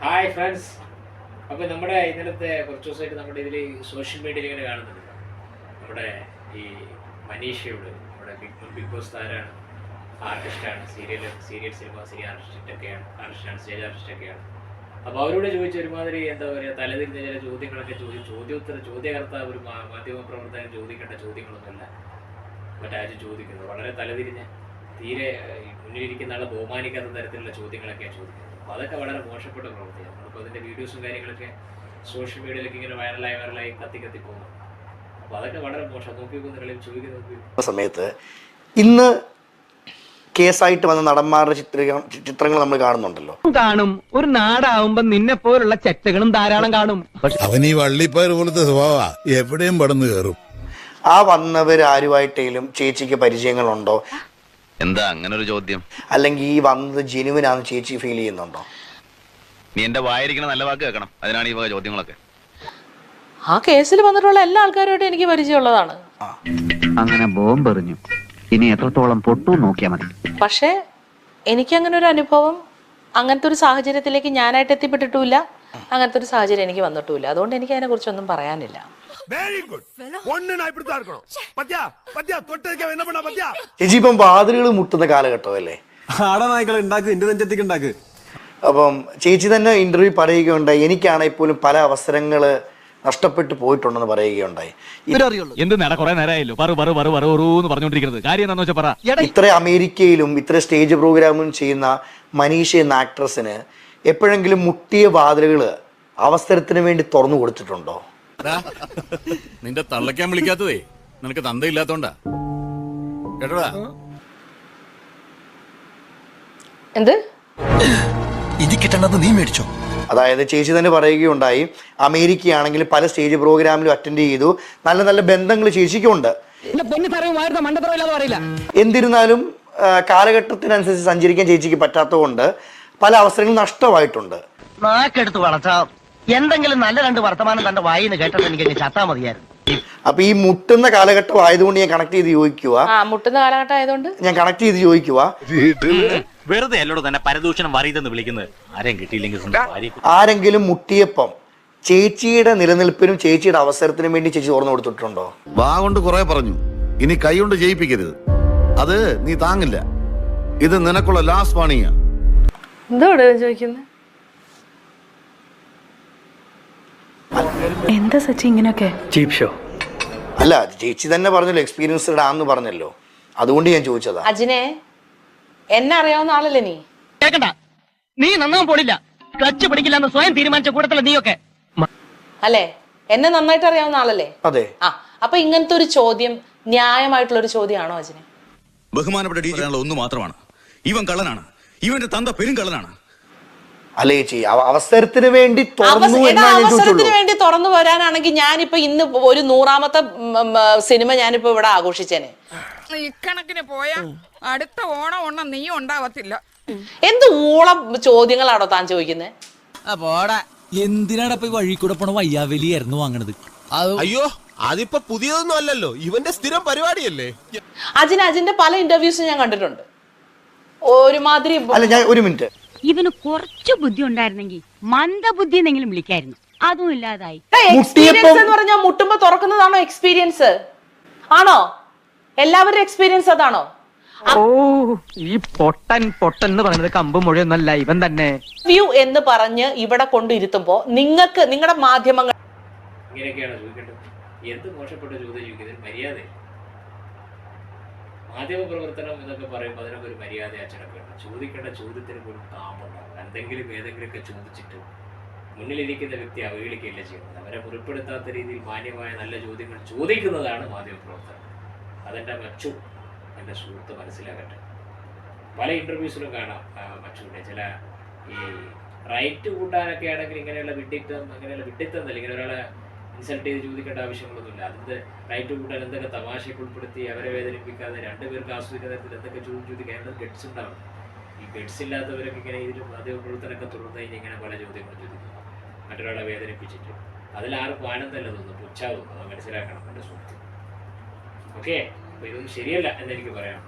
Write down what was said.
Hi friends. അപ്പോൾ നമ്മുടെ ഇന്നലത്തെ കുറച്ച് ദിവസമായിട്ട് നമ്മുടെ ഇതിൽ സോഷ്യൽ മീഡിയയിൽ ഇങ്ങനെ കാണുന്നുണ്ട്, നമ്മുടെ ഈ മനീഷയോട്, നമ്മുടെ ബിഗ് ബോസ് താരമാണ്, ആർട്ടിസ്റ്റാണ്, സീരിയൽ സിനിമ ആർട്ടിസ്റ്റാണ്, സ്റ്റേജ് ആർട്ടിസ്റ്റൊക്കെയാണ്. അപ്പോൾ അവരോട് ചോദിച്ച ഒരുമാതിരി എന്താ പറയുക, തലതിരിഞ്ഞ ചില ചോദ്യങ്ങളൊക്കെ ചോദ്യകർത്താവ് ഒരു മാധ്യമ പ്രവർത്തകൻ ചോദിക്കേണ്ട ചോദ്യങ്ങളൊന്നുമല്ല മറ്റാരും ചോദിക്കുന്നത്. വളരെ തലതിരിഞ്ഞ് തീരെ മുന്നിലിരിക്കുന്ന ആളെ ബഹുമാനിക്കാത്ത തരത്തിലുള്ള ചോദ്യങ്ങളൊക്കെയാണ് ചോദിക്കുന്നത്. അപ്പോൾ അതൊക്കെ വളരെ മോശപ്പെട്ട പ്രവൃത്തിയാണ്. നമ്മളിപ്പോൾ അതിൻ്റെ വീഡിയോസും കാര്യങ്ങളൊക്കെ സോഷ്യൽ മീഡിയയിലൊക്കെ ഇങ്ങനെ വൈറലായി കത്തി പോകുന്നു. അപ്പോൾ അതൊക്കെ വളരെ മോശം. നോക്കിക്കൊന്നില്ല ചോദിക്കുന്നത് സമയത്ത് ഇന്ന് കേസായിട്ട് വന്ന നടന്മാരുടെ ചിത്രങ്ങൾ നമ്മൾ കാണുന്നുണ്ടല്ലോ. കാണും, ഒരു നാടാവുമ്പോ നിന്നെ പോലുള്ള ചെറ്റകളും ധാരാളം കാണും. അവൻ ഈ വള്ളിപ്പയർ പോലത്തെ സ്വഭാവ എവിടെയും പടന്നു കയറും. ആ വന്നവർ ആരുമായിട്ടേലും ചേച്ചിക്ക് പരിചയങ്ങളുണ്ടോ? എന്താ അങ്ങനെ ഒരു ചോദ്യം? അല്ലെങ്കിൽ ഈ വന്നത് ജെനുവിനാന്ന് ചേച്ചി ഫീൽ ചെയ്യുന്നുണ്ടോ? നീ എന്റെ വായിരിക്കണ നല്ല വാക്ക് കേൾക്കണം. അതിനാണ് ഈ വക ചോദ്യങ്ങളൊക്കെ. ആ കേസിൽ വന്നിട്ടുള്ള എല്ലാ ആൾക്കാരുമായിട്ട് എനിക്ക് പരിചയമുള്ളതാണ്. അങ്ങനെ ബോംബെറിഞ്ഞു, ഇനി എത്രത്തോളം പൊട്ടു നോക്കിയാ മതി. പക്ഷേ എനിക്കങ്ങനെ ഒരു അനുഭവം, അങ്ങനത്തെ ഒരു സാഹചര്യത്തിലേക്ക് ഞാനായിട്ട് എത്തിപ്പെട്ടിട്ടുമില്ല, അങ്ങനത്തെ ഒരു സാഹചര്യം എനിക്ക് വന്നിട്ടുമില്ല. അതുകൊണ്ട് എനിക്ക് അതിനെ കുറിച്ചൊന്നും പറയാനില്ല. ചേച്ചി ഇപ്പം വാതിലുകൾ മുട്ടുന്ന കാലഘട്ടമല്ലേ? അപ്പം ചേച്ചി തന്നെ ഇന്റർവ്യൂ പറയുകയുണ്ടായി, എനിക്കാണെങ്കിൽ പല അവസരങ്ങൾ നഷ്ടപ്പെട്ടു പോയിട്ടുണ്ടെന്ന് പറയുകയുണ്ടായി. ഇത്ര അമേരിക്കയിലും ഇത്ര സ്റ്റേജ് പ്രോഗ്രാമും ചെയ്യുന്ന മനീഷ എന്ന ആക്ട്രസിന് എപ്പോഴെങ്കിലും മുട്ടിയ വാതിലുകൾ അവസരത്തിന് വേണ്ടി തുറന്നു കൊടുത്തിട്ടുണ്ടോ? നിന്റെ തള്ളക്കാൻ വിളിക്കാത്തതേ നിനക്ക് തന്തയില്ലാത്തോണ്ടാ കേട്ടോടാ. എന്ത് ഇത് കിട്ടണത് നീ മേടിച്ചോ? അതായത് ചേച്ചി തന്നെ പറയുകയുണ്ടായി, അമേരിക്കയാണെങ്കിൽ പല സ്റ്റേജ് പ്രോഗ്രാമിലും അറ്റൻഡ് ചെയ്തു, നല്ല നല്ല ബന്ധങ്ങൾ ചേച്ചിക്കുണ്ട്. എന്നിരുന്നാലും കാലഘട്ടത്തിനനുസരിച്ച് സഞ്ചരിക്കാൻ ചേച്ചിക്ക് പറ്റാത്തതുകൊണ്ട് പല അവസരങ്ങളും നഷ്ടമായിട്ടുണ്ട്. നാക്കെടുത്ത് വളർച്ച എന്തെങ്കിലും നല്ല രണ്ട് വർത്തമാനം തന്റെ വായിന്ന് കേട്ടത് എനിക്ക് ചത്താ മതിയായിരുന്നു. അപ്പൊ ഈ മുട്ടുന്ന കാലഘട്ടം ആയതുകൊണ്ട് ഞാൻ കണക്ട് ചെയ്ത് ചോദിക്കുക, മുട്ടുന്ന കാലഘട്ടം ആയതുകൊണ്ട് ഞാൻ കണക്ട് ചെയ്ത് ചോദിക്കുക, വെറുതെ അല്ലോട് തന്നെ പരദൂഷണം വറിയതെന്ന് വിളിക്കുന്നത്. ആരെയും കിട്ടിയില്ലെങ്കിൽ ആരെങ്കിലും മുട്ടിയപ്പം ചേച്ചിയുടെ നിലനിൽപ്പിനും ചേച്ചിയുടെ അവസരത്തിനും വേണ്ടി ചേച്ചി തുറന്നു കൊടുത്തിട്ടുണ്ടോ? വാ കൊണ്ട് കുറെ പറഞ്ഞു, ഇനി കൈ കൊണ്ട് ജയിപ്പിക്കരുത്. അത് നീ താങ്ങില്ല. ഇത് നിനക്കുള്ള ലാസ്റ്റ് വാണിയാ. എന്തോട് ചോദിക്കുന്നത്? എന്താ സച്ചി ഇങ്ങനെയൊക്കെ? ചീപ് ഷോ അല്ല, ചേച്ചി തന്നെ പറഞ്ഞല്ലോ എക്സ്പീരിയൻസ്ഡ് ആന്ന് പറഞ്ഞല്ലോ, അതുകൊണ്ട് ഞാൻ ചോദിച്ചതാ. അജിനെ, എന്നെ അറിയാവുന്ന ആളല്ലേ നീ? കേക്കണ്ട, നീ നന്നാൻ പോണില്ല, ക്ലച്ച് പിടിക്കില്ല എന്ന് സ്വയം തീരുമാനിച്ച കൂട്ടത്തില നീയൊക്കെ അല്ലേ? എന്നെ നന്നായിട്ട് അറിയാവുന്ന ആളല്ലേ? അതെ. അപ്പൊ ഇങ്ങനത്തെ ഒരു ചോദ്യം ന്യായമായിട്ടുള്ള ഒരു ചോദ്യമാണോ അജിനെ? ബഹുമാനപ്പെട്ട ഡി ജി ഒന്ന് മാത്രമാണ്, ഇവൻ കള്ളനാണ്, ഇവന്റെ തന്ത പെരും കള്ളനാണ്. അല്ലേ ചേച്ചി, അവസരത്തിന് വേണ്ടി അവസരത്തിന് വേണ്ടി തുറന്നു വരാനാണെങ്കിൽ ഞാനിപ്പോ ഇന്ന് ഒരു 100ാമത്തെ സിനിമ ഞാനിപ്പോ ഇവിടെ ആഘോഷിച്ചേനെ. ഇക്കണക്കിന് പോയ അടുത്ത ഓണം നീ ഉണ്ടാവത്തില്ല. എന്ത് ഊളം ചോദ്യങ്ങളാണോ താൻ ചോദിക്കുന്നത്? എന്തിനാണ് വഴി കൂടെ പോണ വയ്യാവലിയായിരുന്നു വാങ്ങണത്? അയ്യോ, അതിപ്പോ പുതിയതൊന്നും അല്ലല്ലോ, ഇവന്റെ സ്ഥിരം പരിപാടിയല്ലേ. അജിന്റെ പല ഇന്റർവ്യൂസും ഞാൻ കണ്ടിട്ടുണ്ട്. ഒരുമാതിരി അല്ല, ഞാൻ ഒരു മിനിറ്റ്, ഇവന് കുറച്ചു ബുദ്ധി ഉണ്ടായിരുന്നെങ്കിൽ മന്ദബുദ്ധി എന്നെങ്കിലും വിളിക്കായിരുന്നു. അതും ഇല്ലാതായി. എക്സ്പീരിയൻസ് എന്ന് പറഞ്ഞാൽ മുട്ടുമ്പോ തുറക്കുന്നതാണോ എക്സ്പീരിയൻസ്? ആണോ? എല്ലാവരുടെ എക്സ്പീരിയൻസ് അതാണോ? ഓ, ഈ പൊട്ടൻ എന്ന് പറയുന്നത് കമ്പ് മുഴയൊന്നല്ല, ഇവൻ തന്നെ. വ്യൂ എന്ന് പറഞ്ഞ് ഇവിടെ കൊണ്ടിരുത്തുമ്പോ നിങ്ങൾക്ക് നിങ്ങളുടെ മാധ്യമങ്ങൾ ഇങ്ങനെയൊക്കെയാണ് ചോദിക്കേണ്ടത്. എന്ത് മോശപ്പെട്ട ചോദ്യം ചോദിക്കുന്നത്? മര്യാദ. മാധ്യമ പ്രവർത്തനം എന്നൊക്കെ പറയുമ്പോൾ അതിനൊക്കെ ഒരു മര്യാദ അച്ചടക്കമാണ്. ചോദിക്കേണ്ട ചോദ്യത്തിന് പോലും കാമുണ്ടാവും. ഏതെങ്കിലുമൊക്കെ ചോദിച്ചിട്ട് മുന്നിലിരിക്കുന്ന വ്യക്തി അവഹേളിക്കുകയല്ല ചെയ്യുന്നത്. അവരെ മുറിപ്പെടുത്താത്ത രീതിയിൽ മാന്യമായ നല്ല ചോദ്യങ്ങൾ ചോദിക്കുന്നതാണ് മാധ്യമ പ്രവർത്തനം. അതെൻ്റെ മച്ചു, എൻ്റെ സുഹൃത്ത് മനസ്സിലാകട്ടെ. പല ഇൻ്റർവ്യൂസിലും കാണാം മച്ചുവിൻ്റെ ചില ഈ റൈറ്റ് കൂട്ടാനൊക്കെ ആണെങ്കിൽ ഇങ്ങനെയുള്ള വിഡ്ഢിത്തം ഇങ്ങനെ ഒരാളെ ഇൻസൾട്ട് ചെയ്ത് ചോദിക്കേണ്ട ആവശ്യങ്ങളൊന്നുമില്ല. അതിൻ്റെ റൈറ്റ് കൂട്ടാൻ എന്തൊക്കെ തമാശയൊക്കെ ഉൾപ്പെടുത്തി അവരെ വേദനിപ്പിക്കാതെ രണ്ടുപേർക്ക് ആസ്വദിക്കുന്ന തരത്തിൽ എന്തൊക്കെ ചോദിക്കാനുള്ള ഗഡ്സ് ഉണ്ടാവും. ഈ ഗഡ്സ് ഇല്ലാത്തവരൊക്കെ ഇങ്ങനെ ഇതിലും മാധ്യമ പ്രവർത്തനമൊക്കെ തുറന്നു കഴിഞ്ഞ് ഇങ്ങനെ പല ചോദ്യങ്ങൾ ചോദിക്കും, മറ്റൊരാളെ വേദനിപ്പിച്ചിട്ട്. അതിലാർക്കും ആനന്ദമല്ല തോന്നുന്നു, പുച്ഛാവും. അത് മനസ്സിലാക്കണം എൻ്റെ സുഹൃത്ത്. ഓക്കെ, അപ്പോൾ ഇതൊന്നും ശരിയല്ല എന്നെനിക്ക് പറയാം.